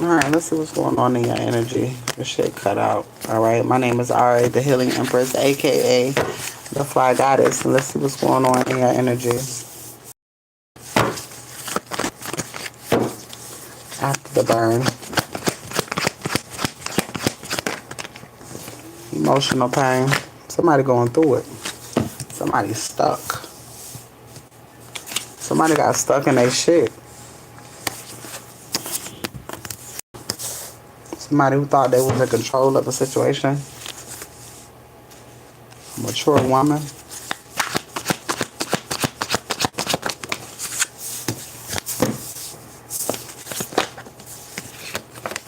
Alright, let's see what's going on in your energy. This shit cut out. Alright, my name is Ari, the Healing Empress, aka the Fly Goddess. And let's see what's going on in your energy. After the burn. Emotional pain. Somebody going through it. Somebody stuck. Somebody got stuck in their shit. Somebody who thought they was in control of the situation. A mature woman.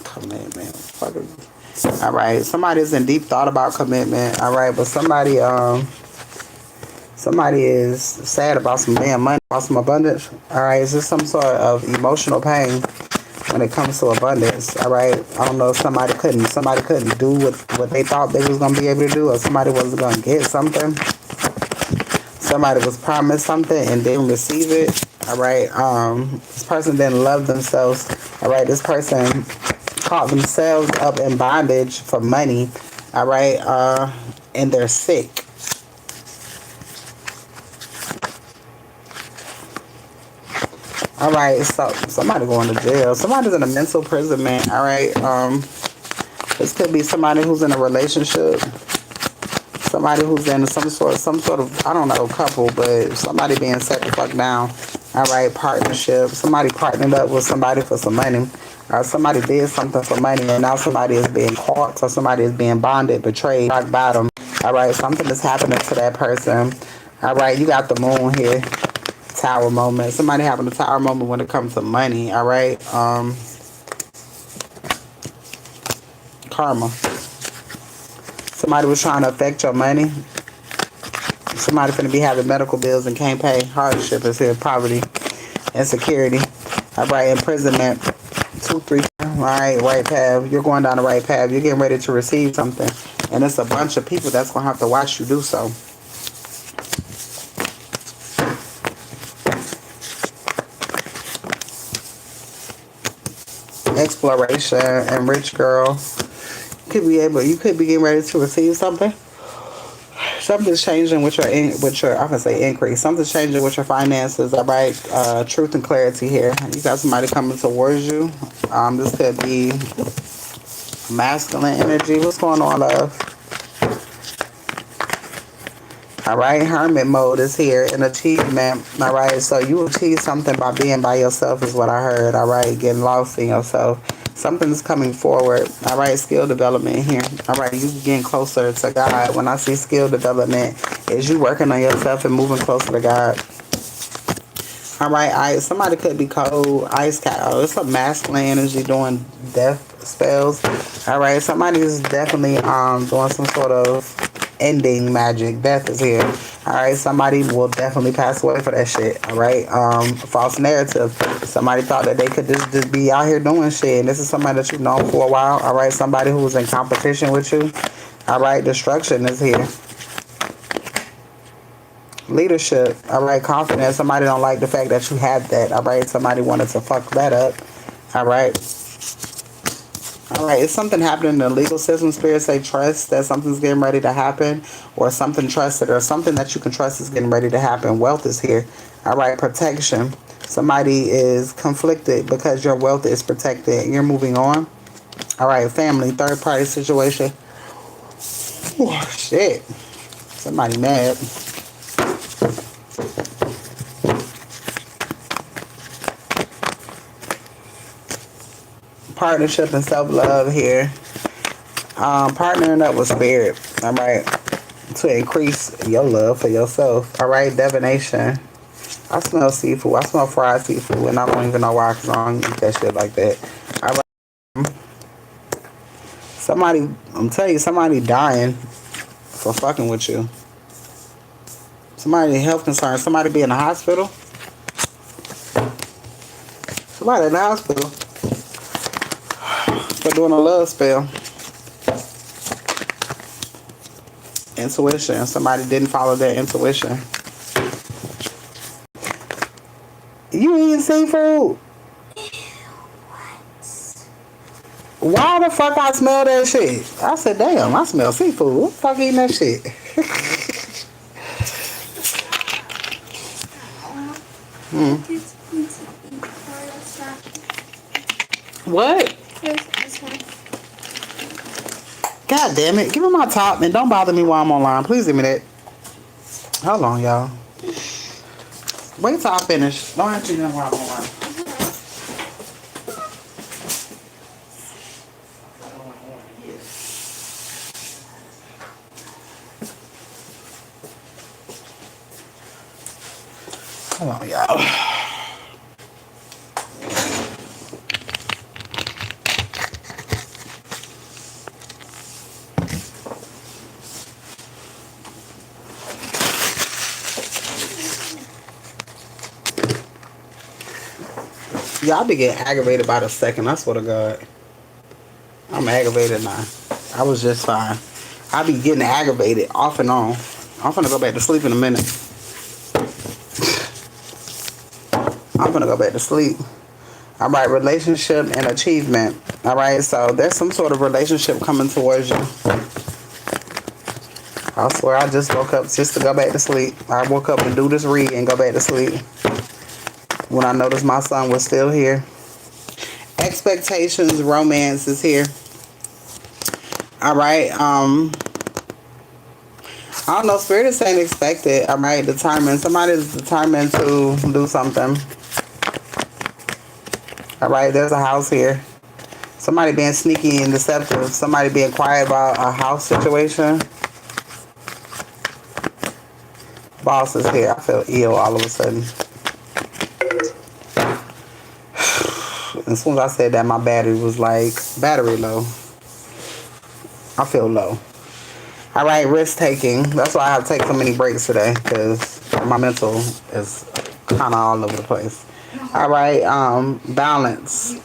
Commitment. Fuck it. Alright, somebody's in deep thought about commitment. Alright, but somebody is sad about some damn money, about some abundance. Alright, is this some sort of emotional pain when it comes to abundance? Alright, I don't know if somebody couldn't do what they thought they was gonna be able to do, or somebody wasn't gonna get something. Somebody was promised something and didn't receive it. Alright, this person didn't love themselves. Alright, this person caught themselves up in bondage for money. Alright, and they're sick. Alright, so somebody going to jail. Somebody's in a mental imprisonment. Alright, this could be somebody who's in a relationship. Somebody who's in some sort of, I don't know, couple, but somebody being set the fuck down. Alright, partnership. Somebody partnered up with somebody for some money. Or somebody did something for money and now somebody is being caught, or somebody is being bonded, betrayed, rock bottom. Alright, something is happening to that person. Alright, you got the moon here. Tower moment. Somebody having a tower moment when it comes to money. Alright, karma. Somebody was trying to affect your money. Somebody finna be having medical bills and can't pay. Hardship is here. Poverty. Insecurity. Alright, imprisonment. 2, 3. Alright, right path. You're going down the right path. You're getting ready to receive something. And it's a bunch of people that's going to have to watch you do so. Exploration and rich girl. You could be getting ready to receive something. Something's changing with your I can say increase. Something's changing with your finances. All right, truth and clarity here. You got somebody coming towards you. This could be masculine energy. What's going on, love? All right, hermit mode is here. An achievement. All right, so you achieve something by being by yourself is what I heard. All right, getting lost in yourself. Something's coming forward. All right, skill development here. All right, you getting closer to God. When I see skill development, is you working on yourself and moving closer to God. All right, somebody could be cold, ice cat. Oh, it's a masculine energy doing death spells. All right, somebody is definitely doing some sort of ending magic. Death is here. All right, somebody will definitely pass away for that shit. All right, false narrative. Somebody thought that they could just be out here doing shit, and this is somebody that you've known for a while. All right, somebody who's in competition with you. All right, destruction is here. Leadership. All right, confidence. Somebody don't like the fact that you had that. All right, somebody wanted to fuck that up. All right. All right, is something happening in the legal system? Spirit say trust that something's getting ready to happen, or something trusted, or something that you can trust is getting ready to happen. Wealth is here. All right, protection. Somebody is conflicted because your wealth is protected and you're moving on. All right, family, third party situation. Oh, shit. Somebody mad. Partnership and self-love here. Partnering up with spirit. All right, to increase your love for yourself. All right, divination. I smell seafood. I smell fried seafood, and I don't even know why, because I don't eat that shit like that. All right. Somebody, I'm telling you, somebody dying for fucking with you. Somebody in health concerns. Somebody be in the hospital. Somebody in the hospital for doing a love spell. Intuition. Somebody didn't follow their intuition. You eating seafood? Why the fuck I smell that shit? I said, damn, I smell seafood. Who the fuck eating that shit? What? God damn it. Give me my top and don't bother me while I'm online. Please give me that. Hold on, y'all. Wait till I finish. Don't have to do while I'm online. Hold on, y'all. Y'all be getting aggravated by the second. I swear to God. I'm aggravated now. I was just fine. I be getting aggravated off and on. I'm finna go back to sleep in a minute. I'm gonna go back to sleep. All right, relationship and achievement. All right, so there's some sort of relationship coming towards you. I swear I just woke up just to go back to sleep. I woke up and do this read and go back to sleep. When I noticed my son was still here. Expectations, romance is here. All right, I don't know, spirit is saying expected. All right, determined. Somebody's determined to do something. All right, there's a house here. Somebody being sneaky and deceptive. Somebody being quiet about a house situation. Boss is here. I feel ill all of a sudden. As soon as I said that, my battery was like, battery low. I feel low. All right, risk taking. That's why I have to take so many breaks today, because my mental is kind of all over the place. All right, balance.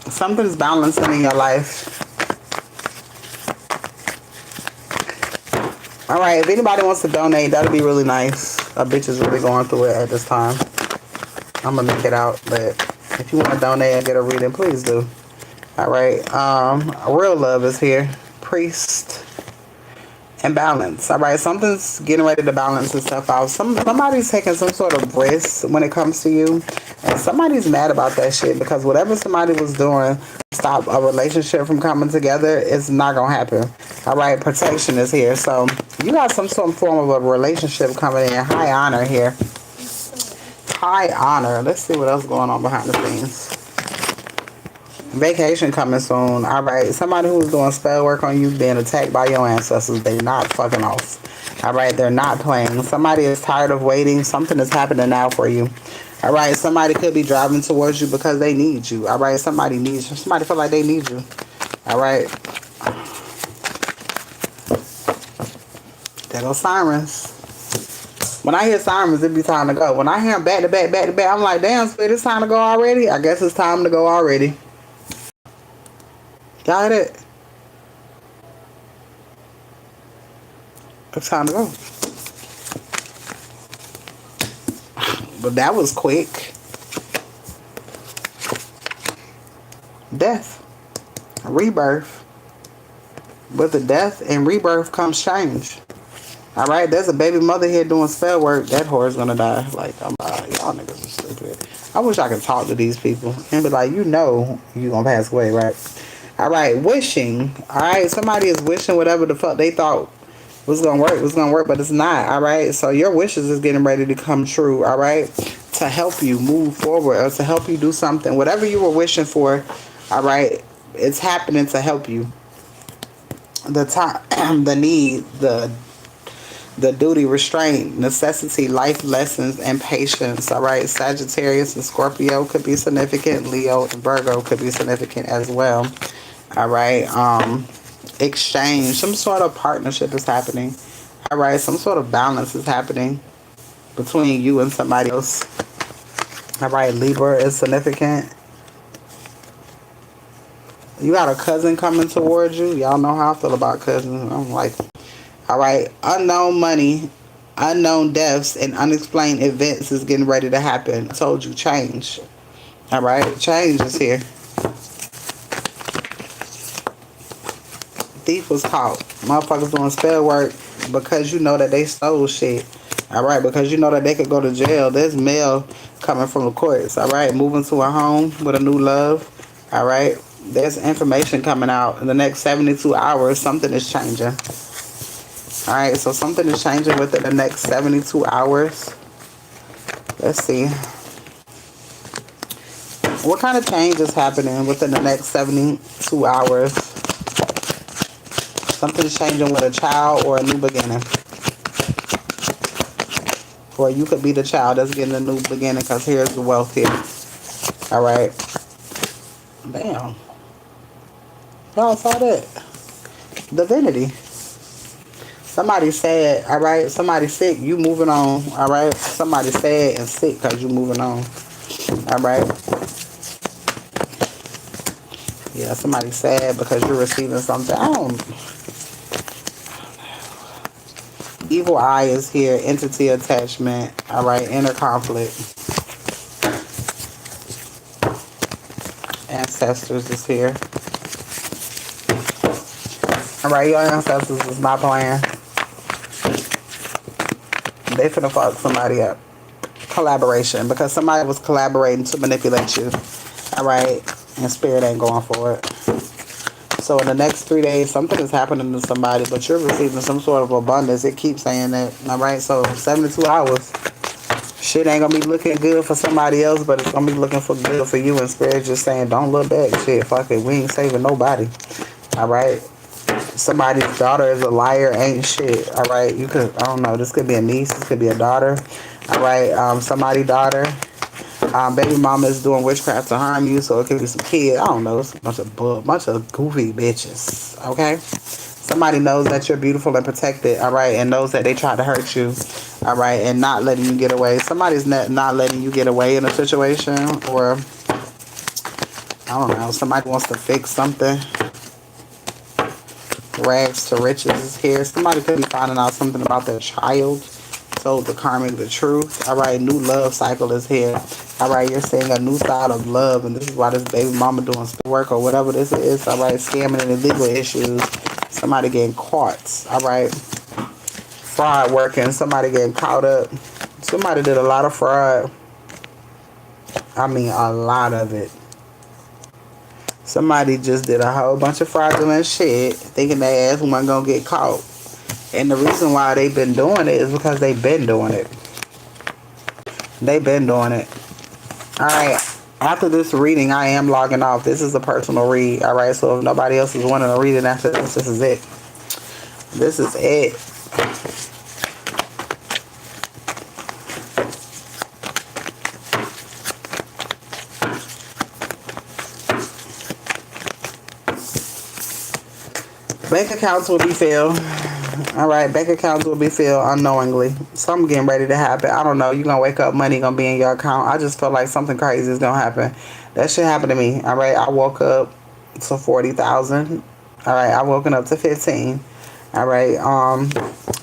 Something's balancing in your life. All right, if anybody wants to donate, that'll be really nice. A bitch is really going through it at this time. I'm gonna make it out, but if you want to donate and get a reading, please do. All right, real love is here. Priest. And balance. All right, something's getting ready to balance itself out. Somebody's taking some sort of risk when it comes to you, and somebody's mad about that shit because whatever somebody was doing to stop a relationship from coming together, it's not gonna happen. All right, protection is here, so you got some form of a relationship coming in. High honor here. High honor. Let's see what else is going on behind the scenes. Vacation coming soon. All right, somebody who's doing spell work on you being attacked by your ancestors, they not fucking off. All right, they're not playing. Somebody is tired of waiting. Something is happening now for you. All right, somebody could be driving towards you because they need you. All right, somebody needs you. Somebody feel like they need you. All right. There go sirens. When I hear sirens, it be time to go. When I hear them back to back, back to back, I'm like, damn, Spirit, it's time to go already? I guess it's time to go already. Got it? It's time to go. But that was quick. Death. Rebirth. With the death and rebirth comes change. All right, there's a baby mother here doing spell work. That whore's gonna die. Like, y'all niggas are stupid. I wish I could talk to these people and be like, you know, you gonna pass away, right? All right, wishing. All right, somebody is wishing whatever the fuck they thought was gonna work, but it's not. All right, so your wishes is getting ready to come true. All right, to help you move forward or to help you do something, whatever you were wishing for. All right, it's happening to help you. The time, the need, the duty, restraint, necessity, life lessons, and patience. All right, Sagittarius and Scorpio could be significant. Leo and Virgo could be significant as well. All right, exchange, some sort of partnership is happening. All right, some sort of balance is happening between you and somebody else. All right, Libra is significant. You got a cousin coming towards you. Y'all know how I feel about cousins. I'm like, all right, unknown money, unknown deaths, and unexplained events is getting ready to happen. I told you, change. All right, change is here. thief was caught. Motherfuckers doing spell work because you know that they stole shit. Alright, because you know that they could go to jail. There's mail coming from the courts. Alright, moving to a home with a new love. Alright, there's information coming out in the next 72 hours. Something is changing. Alright, so something is changing within the next 72 hours. Let's see. What kind of change is happening within the next 72 hours? Something's changing with a child or a new beginning. Or you could be the child that's getting a new beginning, because here's the wealth here. Alright. Damn. Y'all saw that. Divinity. Somebody sad, alright? Somebody sick, you moving on, alright? Somebody sad and sick because you moving on. Alright? Yeah, somebody sad because you're receiving something. I don't. Evil eye is here. Entity attachment. Alright, inner conflict. Ancestors is here. Alright, your ancestors is not playing. They finna fuck somebody up. Collaboration. Because somebody was collaborating to manipulate you. Alright. And spirit ain't going for it. So in the next 3 days, something is happening to somebody, but you're receiving some sort of abundance. It keeps saying that. Alright, so 72 hours. Shit ain't gonna be looking good for somebody else, but it's gonna be looking for good for you. And spirit just saying, don't look back. Shit, fuck it. We ain't saving nobody. Alright. Somebody's daughter is a liar, ain't shit. Alright, you could, I don't know, this could be a niece, this could be a daughter. Alright, somebody's daughter. Baby mama is doing witchcraft to harm you, so it could be some kid. I don't know. It's a bunch of goofy bitches. Okay? Somebody knows that you're beautiful and protected, alright, and knows that they tried to hurt you, alright, and not letting you get away. Somebody's not letting you get away in a situation, or I don't know, somebody wants to fix something. Rags to riches is here. Somebody could be finding out something about their child. Told the karmic the truth. Alright, new love cycle is here. Alright, you're seeing a new side of love, and this is why this baby mama doing work or whatever this is. Alright, scamming and illegal issues. Somebody getting caught. Alright, fraud working. Somebody getting caught up. Somebody did a lot of fraud. I mean, a lot of it. Somebody just did a whole bunch of fraudulent shit, thinking their ass wasn't gonna get caught. And the reason why they've been doing it is because they've been doing it. They've been doing it. Alright, after this reading, I am logging off. This is a personal read. Alright, so if nobody else is wanting to read it after this, this is it. This is it. Bank accounts will be filled. Alright, bank accounts will be filled unknowingly. Something getting ready to happen. I don't know. You're going to wake up, money going to be in your account. I just feel like something crazy is going to happen. That shit happened to me. Alright, I woke up to 40,000. Alright, I woken up to 15. Alright,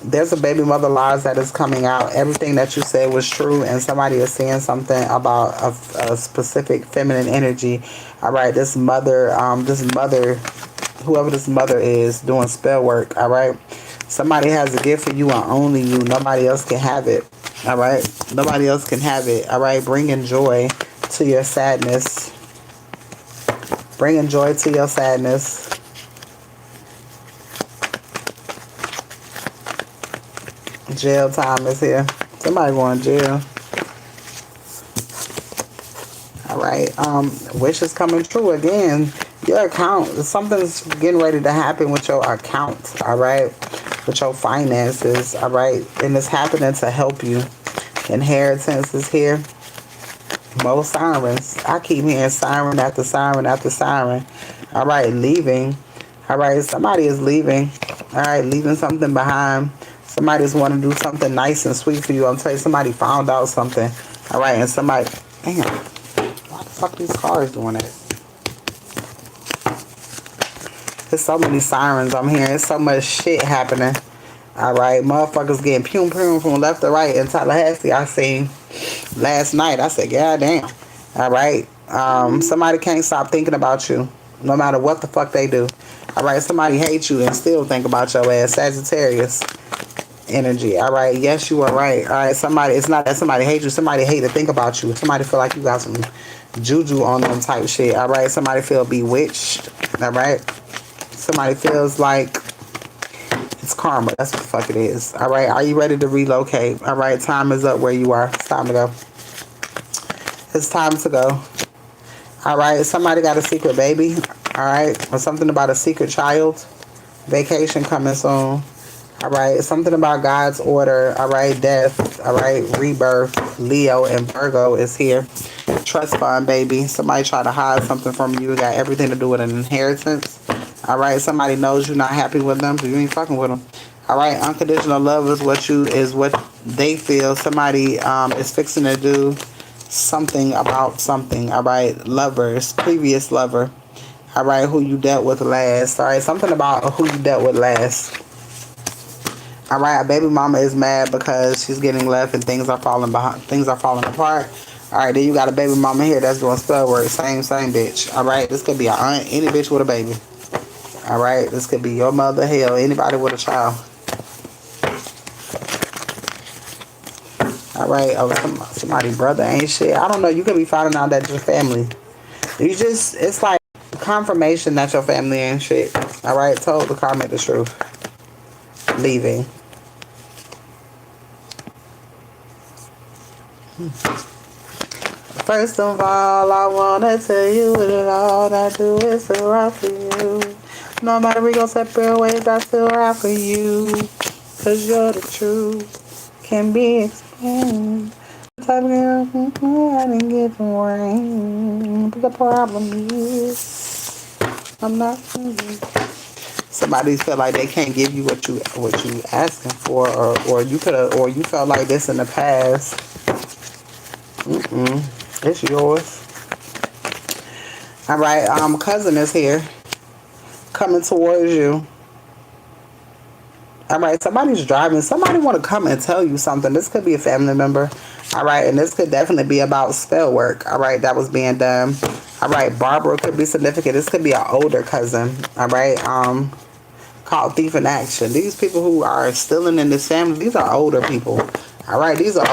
there's a baby mother lies that is coming out. Everything that you said was true, and somebody is saying something about a specific feminine energy. Alright, this mother, whoever this mother is, doing spell work. Alright, somebody has a gift for you and only you. Nobody else can have it. Alright, nobody else can have it. Alright, bringing joy to your sadness. Bringing joy to your sadness. Jail time is here. Somebody going to jail. Alright, wish is coming true again. Your account, something's getting ready to happen with your account, alright? With your finances, alright? And it's happening to help you. Inheritance is here. More sirens. I keep hearing siren after siren after siren. Alright, leaving. Alright, somebody is leaving. Alright, leaving something behind. Somebody's want to do something nice and sweet for you. I'm telling you, somebody found out something. Alright, and somebody, damn, why the fuck these cars doing that? There's so many sirens I'm hearing. There's so much shit happening. Alright, motherfuckers getting pum pum from left to right in Tallahassee. I seen last night. I said, God damn. Alright, somebody can't stop thinking about you, no matter what the fuck they do. All right, somebody hates you and still think about your ass. Sagittarius energy. All right, yes, you are right. All right, somebody, it's not that somebody hates you. Somebody hate to think about you. Somebody feel like you got some juju on them type shit. All right, somebody feel bewitched. All right, somebody feels like it's karma. That's what the fuck it is. All right, are you ready to relocate? All right, time is up where you are. It's time to go. It's time to go. All right, somebody got a secret baby. All right, or something about a secret child. Vacation coming soon. All right, something about God's order. All right, death. All right, rebirth. Leo and Virgo is here. Trust fund, baby. Somebody try to hide something from you. It got everything to do with an inheritance. All right, somebody knows you're not happy with them, so you ain't fucking with them. All right, unconditional love is what they feel. Somebody is fixing to do something about something. All right, lovers, previous lover. All right, who you dealt with last. All right, something about who you dealt with last. All right, a baby mama is mad because she's getting left and things are falling behind. Things are falling apart. All right, then you got a baby mama here that's doing spell work. Same bitch. All right, this could be any bitch with a baby. All right, this could be your mother, hell, anybody with a child. All right, oh, somebody brother ain't shit. I don't know. You could be finding out that your family. It's like confirmation that your family ain't shit. All right, told the karmic the truth. Leaving. First of all, I wanna tell you that all I do is to ride for you. No matter we go separate ways, I still ride for you. Cause you're the truth, can be explained. The type of girl, I didn't get the rain. But the problem is, I'm not hungry. Somebody feel like they can't give you what you asking for, or you felt like this in the past. It's yours. All right, cousin is here, coming towards you. All right, somebody's driving. Somebody want to come and tell you something. This could be a family member. All right, and this could definitely be about spell work. All right, that was being done. All right, Barbara could be significant. This could be an older cousin. All right, called thief in action. These people who are stealing in this family, these are older people. All right, these are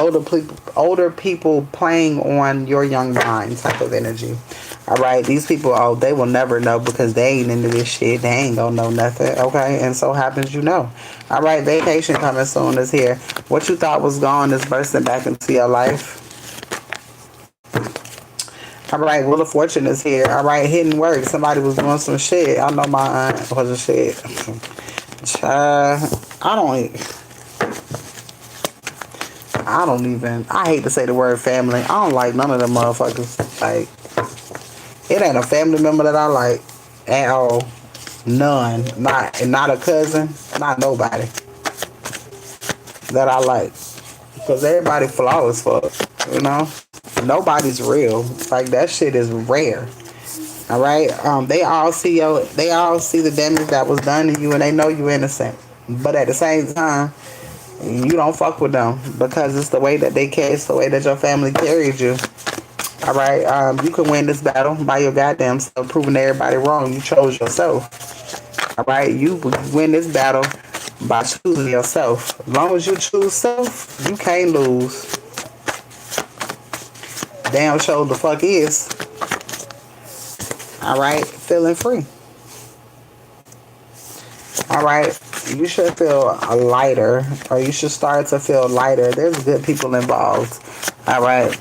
older people playing on your young mind type of energy. All right, these people, they will never know because they ain't into this shit. They ain't gonna know nothing, okay? And so happens you know. All right, vacation coming soon is here. What you thought was gone is bursting back into your life. All right, Wheel of Fortune is here. All right, hidden work. Somebody was doing some shit. I know my aunt was a shit. I hate to say the word family. I don't like none of them motherfuckers. Like, it ain't a family member that I like at all. None. Not a cousin. Not nobody that I like. Because everybody flawless fuck. You know? Nobody's real. Like, that shit is rare. All right? They all see the damage that was done to you and they know you innocent. But at the same time, you don't fuck with them because it's the way that they carry, it's the way that your family carried you. All right, you can win this battle by your goddamn self, proving everybody wrong. You chose yourself. All right, you win this battle by choosing yourself. As long as you choose self, you can't lose. Damn sure the fuck is. All right, feeling free. All right, you should feel lighter, or you should start to feel lighter. There's good people involved. All right,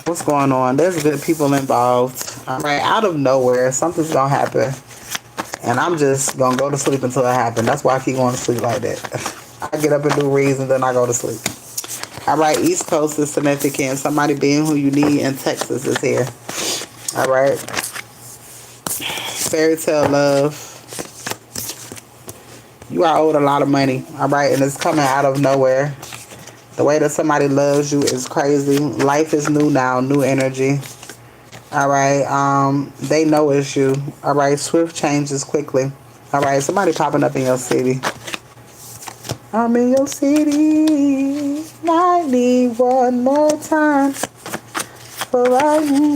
what's going on? There's good people involved. All right, out of nowhere, something's gonna happen, and I'm just gonna go to sleep until it happens. That's why I keep going to sleep like that. I get up and do reads, and then I go to sleep. All right, East Coast is significant. Somebody being who you need in Texas is here. All right, fairy tale love. You are owed a lot of money, all right, and it's coming out of nowhere. The way that somebody loves you is crazy. Life is new now, new energy. All right, they know it's you. All right, swift changes quickly. All right, somebody popping up in your city. I'm in your city. I need one more time.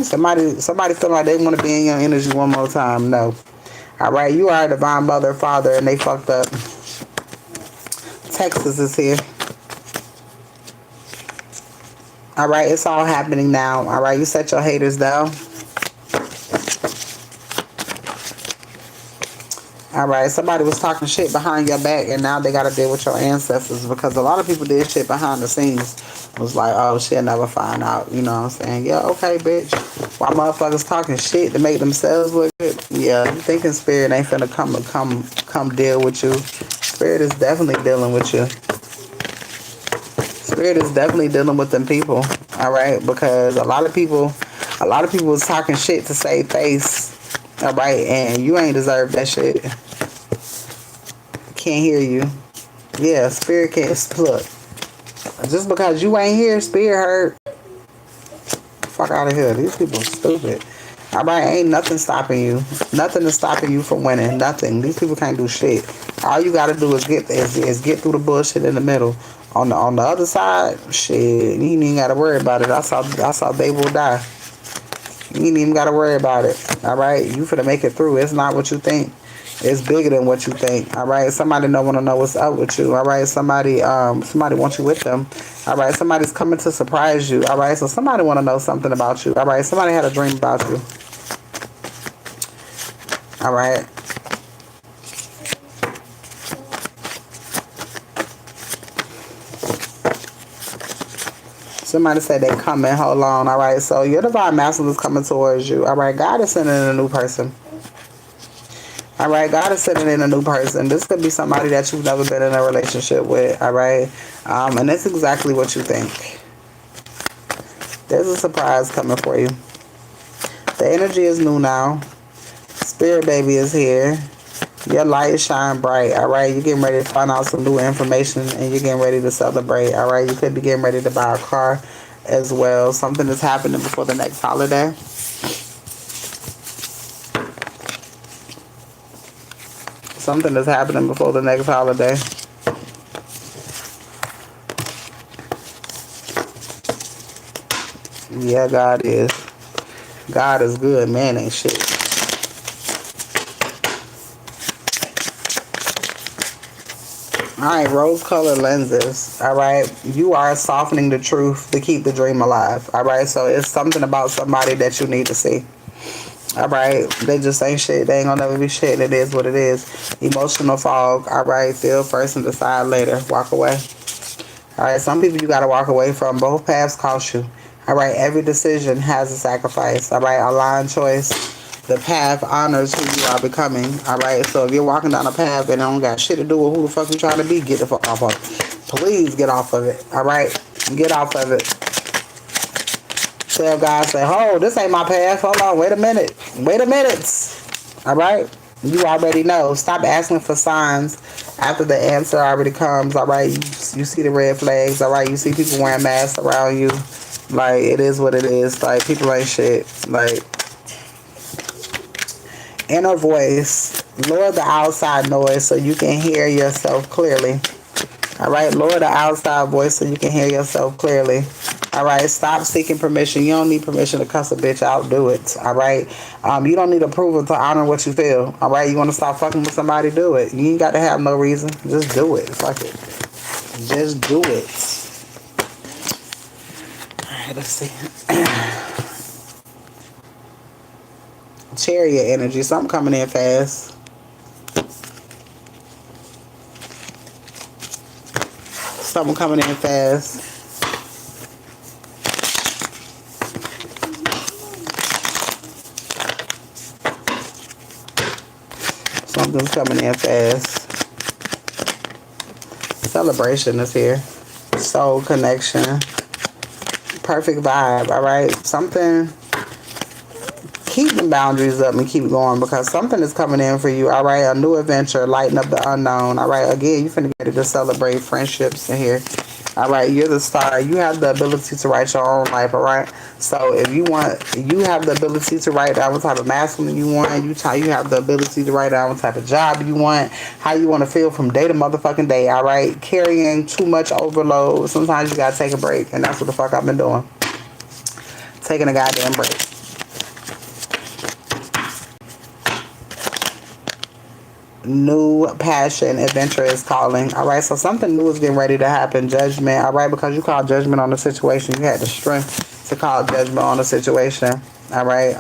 Somebody feel like they want to be in your energy one more time. No. All right, you are a divine mother, father, and they fucked up. Texas is here. All right, it's all happening now. All right, you set your haters down. All right, somebody was talking shit behind your back, and now they got to deal with your ancestors, because a lot of people did shit behind the scenes. Was like, oh, she'll never find out. You know what I'm saying? Yeah, okay, bitch. Why motherfuckers talking shit to make themselves look good? Yeah, you thinking spirit ain't finna come deal with you? Spirit is definitely dealing with you. Spirit is definitely dealing with them people. All right, because a lot of people was talking shit to save face. All right, and you ain't deserve that shit. Can't hear you. Yeah, spirit can't look. Just because you ain't here, spirit hurt. Fuck out of here. These people are stupid. All right, ain't nothing stopping you. Nothing is stopping you from winning. Nothing. These people can't do shit. All you gotta do is get through the bullshit in the middle. On the other side, shit, you ain't even gotta worry about it. I saw they will die. You ain't even gotta worry about it. All right, you finna make it through. It's not what you think. It's bigger than what you think. All right, somebody don't want to know what's up with you. All right, somebody wants you with them. All right, somebody's coming to surprise you. All right, so somebody want to know something about you. All right, somebody had a dream about you. All right. Somebody said they coming. Hold on. All right, so your divine masculine is coming towards you. All right, God is sending in a new person. All right, God is sending in a new person. This could be somebody that you've never been in a relationship with. All right, and that's exactly what you think. There's a surprise coming for you. The energy is new now. Spirit baby is here. Your light shine bright. All right, you're getting ready to find out some new information, and you're getting ready to celebrate. All right, you could be getting ready to buy a car as well. Something is happening before the next holiday. Something is happening before the next holiday. Yeah, God is. God is good. Man ain't shit. Alright, rose-colored lenses. Alright, you are softening the truth to keep the dream alive. Alright, so it's something about somebody that you need to see. Alright, they just ain't shit. They ain't gonna never be shit. It is what it is. Emotional fog. Alright, feel first and decide later. Walk away. Alright, some people you gotta walk away from. Both paths cost you. Alright, every decision has a sacrifice. Alright, aligned choice. The path honors who you are becoming. Alright, so if you're walking down a path and it don't got shit to do with who the fuck you trying to be, get the fuck off of it. Please get off of it. Alright, get off of it. Tell God, say, oh, this ain't my path. Hold on, wait a minute. Wait a minute. Alright, you already know. Stop asking for signs after the answer already comes. Alright, you see the red flags. Alright, you see people wearing masks around you. Like, it is what it is. Like, people ain't shit. Like, inner voice. Lower the outside noise so you can hear yourself clearly. Alright, lower the outside voice so you can hear yourself clearly. Alright, stop seeking permission. You don't need permission to cuss a bitch out. Do it. Alright, you don't need approval to honor what you feel. Alright, you want to stop fucking with somebody? Do it. You ain't got to have no reason. Just do it. Fuck it. Just do it. Alright, let's see. Chariot energy. Something coming in fast. Something coming in fast. Something's coming in fast. Celebration is here. Soul connection. Perfect vibe. Alright. Something. Keep the boundaries up and keep going, because something is coming in for you. All right, a new adventure, lighten up the unknown. All right, again, you finna get to celebrate friendships in here. All right, you're the star. You have the ability to write your own life. All right, so if you want, you have the ability to write down what type of masculine you want. You have the ability to write down what type of job you want, how you want to feel from day to motherfucking day. All right, carrying too much overload. Sometimes you gotta take a break, and that's what the fuck I've been doing. Taking a goddamn break. New passion, adventure is calling. All right, so something new is getting ready to happen. Judgment. All right, because you called judgment on the situation, you had the strength to call judgment on the situation. All right.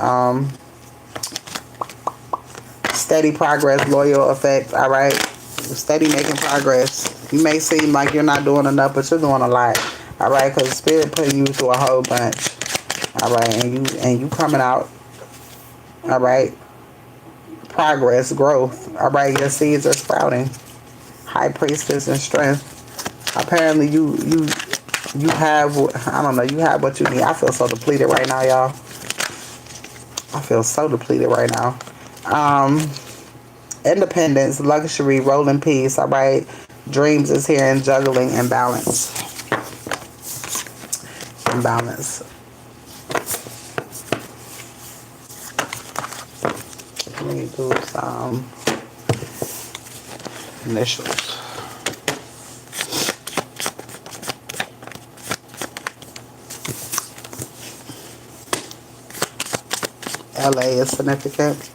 Steady progress, loyal effect. All right, steady making progress. You may seem like you're not doing enough, but you're doing a lot. All right, because spirit putting you through a whole bunch. All right, and you coming out. All right, progress, growth. All right, your seeds are sprouting. High priestess and strength. Apparently, you have, I don't know, you have what you need. I feel so depleted right now, y'all. I feel so depleted right now. Independence, luxury, rolling peace. All right, dreams is here, and juggling and balance. And balance. Let me do some initials. LA is significant.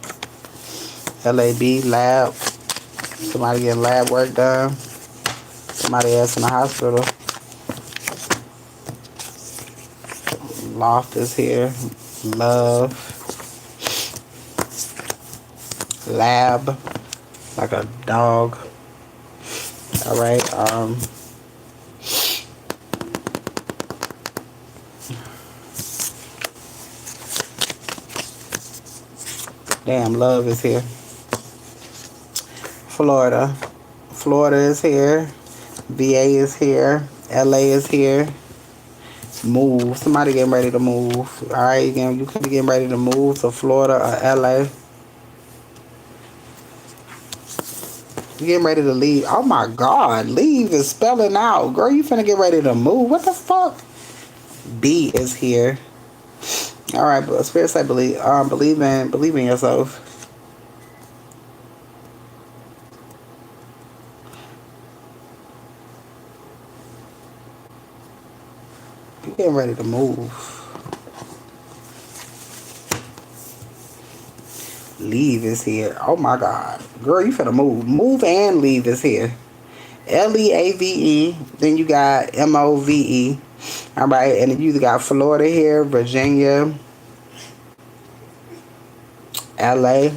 LAB, lab. Somebody getting lab work done. Somebody else in the hospital. Loft is here. Love. Lab. Like a dog. Alright, damn, love is here. Florida. Florida is here. VA is here. LA is here. Move. Somebody getting ready to move. Alright, you could be getting ready to move to Florida or LA. You getting ready to leave. Oh my God. Leave is spelling out. Girl, you finna get ready to move. What the fuck? B is here. Alright, but spirit say believe in yourself. You getting ready to move. Leave is here. Oh my God. Girl, you finna move. Move and leave is here. LEAVE. Then you got MOVE. Alright, and then you got Florida here, Virginia, LA.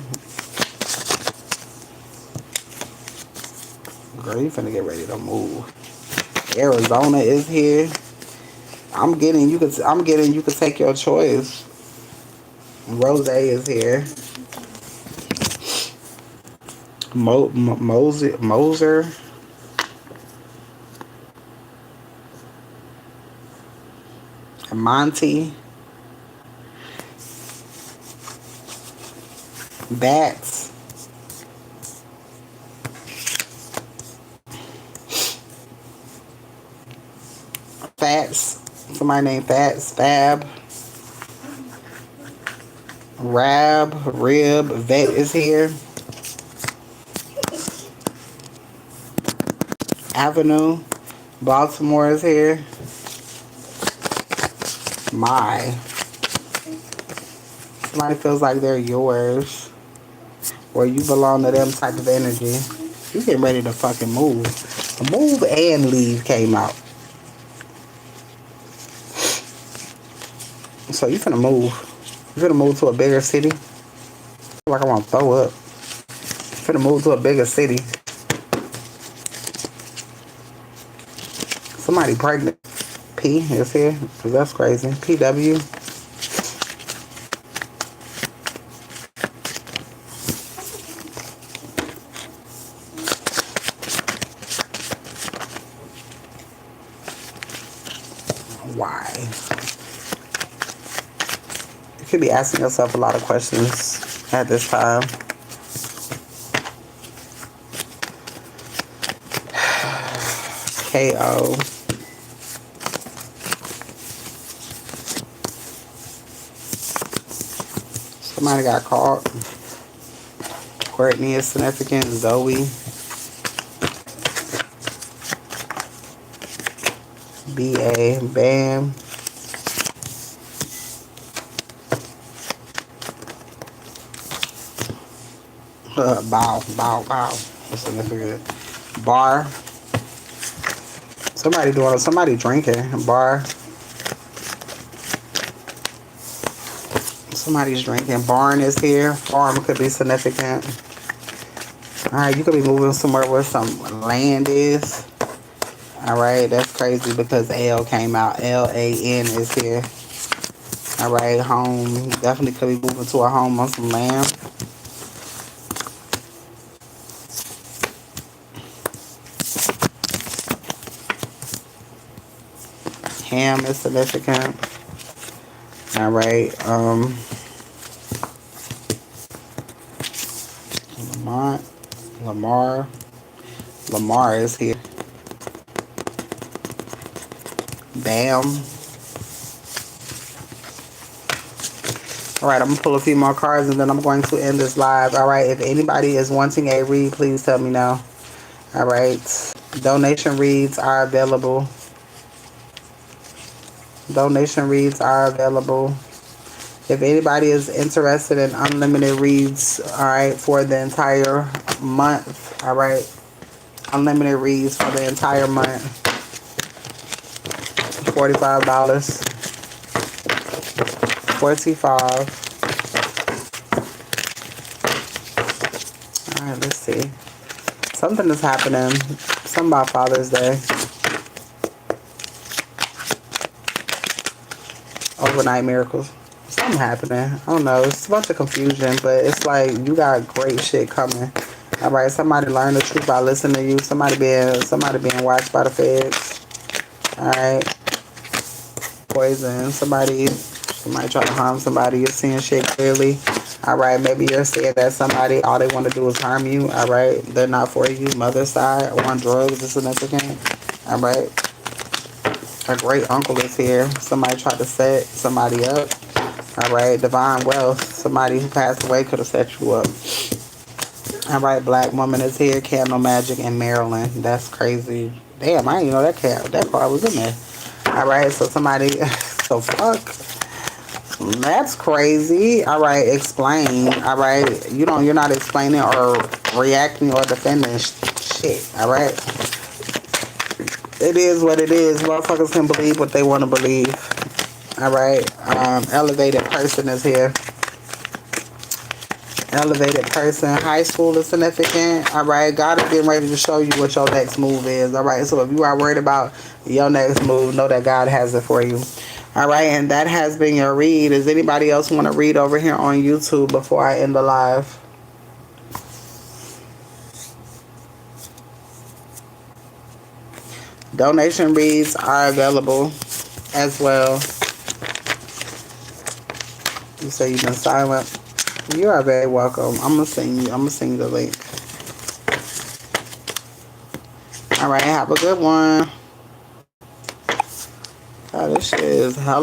Girl, you finna get ready to move. Arizona is here. I'm getting you could take your choice. Rose is here. Moser. Monty. Bats. Fats. Somebody named Fats. Fab. Rab. Rib. Vet is here. Avenue. Baltimore is here. My. Somebody feels like they're yours. Or you belong to them type of energy. You getting ready to fucking move. Move and leave came out. So you finna move. You finna move to a bigger city. I feel like I want to throw up. You finna move to a bigger city. Somebody pregnant. P is here. Cause that's crazy. PW. Why? You could be asking yourself a lot of questions at this time. KO. Somebody got caught. Courtney is significant. Zoe. BA. Bam. Bow, bow, bow. What's significant? Bar. Somebody drinking. Bar. Somebody's drinking. Barn is here. Farm could be significant. Alright, you could be moving somewhere where some land is. Alright, that's crazy because L came out. LAN is here. Alright, home. Definitely could be moving to a home on some land. Ham is significant. Alright, Lamar is here. Bam. Alright, I'm going to pull a few more cards and then I'm going to end this live. Alright, if anybody is wanting a read, please tell me now. Alright, donation reads are available. Donation reads are available. If anybody is interested in unlimited reads, alright, for the entire month, alright, unlimited reads for the entire month, $45. 45. Alright, let's see. Something is happening. Something about Father's Day. Overnight miracles. Something happening. I don't know. It's a bunch of confusion, but it's like you got great shit coming. Alright, somebody learned the truth by listening to you. Somebody being watched by the feds. Alright. Poison. Somebody trying to harm somebody. You're seeing shit clearly. Alright, maybe you're saying that somebody, all they want to do is harm you. Alright, they're not for you. Mother's side, on drugs is significant. Alright. A great uncle is here. Somebody tried to set somebody up. Alright, divine wealth. Somebody who passed away could have set you up. Alright, black woman is here. Candle magic in Maryland. That's crazy. Damn, I didn't even know that card was in there. Alright, so somebody, so fuck. That's crazy. Alright, explain. Alright, you're not explaining or reacting or defending shit. Alright. It is what it is. Motherfuckers can believe what they want to believe. Alright. Elevated person is here. Elevated person. High school is significant. Alright. God is getting ready to show you what your next move is. Alright. So if you are worried about your next move, know that God has it for you. Alright. And that has been your read. Does anybody else want to read over here on YouTube before I end the live? Donation reads are available as well. You say you've been silent. You are very welcome. I'm gonna send you the link. Alright, have a good one. God, this shit is hella